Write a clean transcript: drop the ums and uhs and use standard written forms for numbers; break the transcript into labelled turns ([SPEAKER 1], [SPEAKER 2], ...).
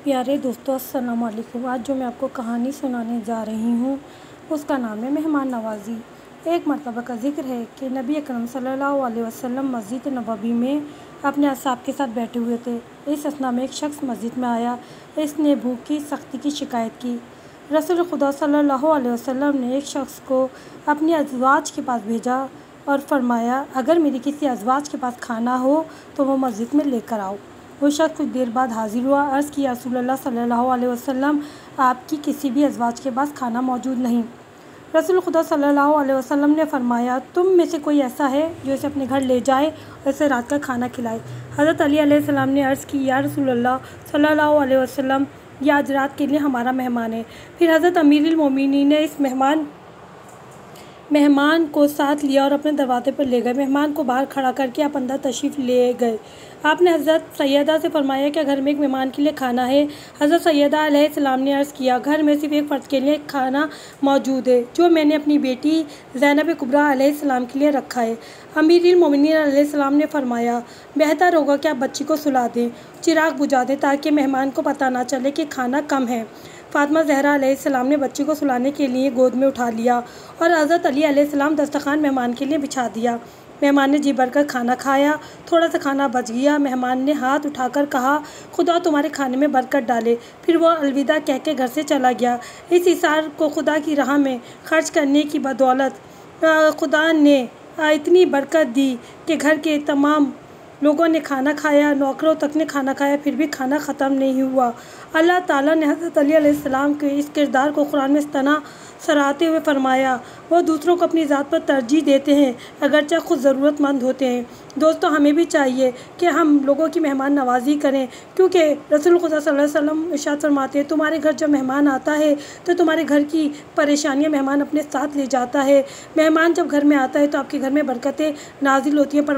[SPEAKER 1] پیارے دوستو السلام علیکم۔ آج جو میں آپ کو کہانی سنانے جا رہی ہوں اس کا نام ہے مہمان نوازی۔ ایک مرتبہ کا ذکر ہے کہ نبی اکرم صلی اللہ علیہ وسلم مسجد نبوی میں اپنے اصحاب کے ساتھ بیٹھے ہوئے تھے۔ اس اثنا میں ایک شخص مسجد میں آیا۔ اس نے بھوک کی سختی کی شکایت کی۔ رسول خدا صلی اللہ علیہ وسلم نے ایک شخص کو اپنی ازواج کے پاس بھیجا اور فرمایا اگر میری کسی ازواج کے پاس کھانا ہو تو وہ مسجد میں لے کر آؤ۔ وہ شخص کچھ دیر بعد حاضر ہوا۔ عرض کی یا رسول اللہ صلی اللہ علیہ وسلم آپ کی کسی بھی ازواج کے پاس کھانا موجود نہیں۔ رسول خدا صلی اللہ علیہ وسلم نے فرمایا تم میں سے کوئی ایسا ہے جو اسے اپنے گھر لے جائے اور اسے رات کا کھانا کھلائے۔ حضرت علی علیہ السلام نے عرض کی یا رسول اللہ صلی اللہ علیہ وسلم یہ آج رات کے لیے ہمارا مہمان ہے۔ پھر حضرت امیر المومنین نے اس مہمان کو ساتھ لیا اور اپنے دروازے پر لے گئے۔ مہمان کو باہر کھڑا کر کے آپ اندر تشریف لے گئے۔ آپ نے حضرت سیدہ سے فرمایا کہ گھر میں ایک مہمان کے لیے کھانا ہے۔ حضرت سیدہ علیہ السلام نے عرض کیا گھر میں صرف ایک فرد کے لیے کھانا موجود ہے جو میں نے اپنی بیٹی زینب کبریٰ علیہ السلام کے لیے رکھا ہے۔ امیر المومنین علیہ السلام نے فرمایا بہتر ہوگا کہ آپ بچی کو سلا دیں، چراغ بجھا دیں تاکہ مہمان کو پتہ نہ چلے کہ کھانا کم ہے۔ فاطمہ زہرا علیہ السلام نے بچی کو سلانے کے لیے گود میں اٹھا لیا اور حضرت علی علیہ السلام دسترخوان مہمان کے لیے بچھا دیا۔ مہمان نے جی بھر کر کھانا کھایا۔ تھوڑا سا کھانا بچ گیا۔ مہمان نے ہاتھ اٹھا کر کہا خدا تمہارے کھانے میں برکت ڈالے۔ پھر وہ الوداع کہہ کے گھر سے چلا گیا۔ اس ایثار کو خدا کی راہ میں خرچ کرنے کی بدولت خدا نے اتنی برکت دی کہ گھر کے تمام لوگوں نے کھانا کھایا، نوکروں تک نے کھانا کھایا، پھر بھی کھانا ختم نہیں ہوا۔ اللہ تعالیٰ نے حضرت علی علیہ السلام کے اس کردار کو قرآن میں سراہتے ہوئے فرمایا وہ دوسروں کو اپنی ذات پر ترجیح دیتے ہیں اگرچہ خود ضرورت مند ہوتے ہیں۔ دوستو ہمیں بھی چاہیے کہ ہم لوگوں کی مہمان نوازی کریں کیونکہ رسول خدا صلی اللہ علیہ وسلم ارشاد فرماتے ہیں تمہارے گھر جب مہمان آتا ہے تو تمہارے گھر کی پریشانیاں مہمان اپنے ساتھ لے جاتا ہے۔ مہمان جب گھر میں آتا ہے تو آپ کے گھر میں برکتیں نازل ہوتی ہیں۔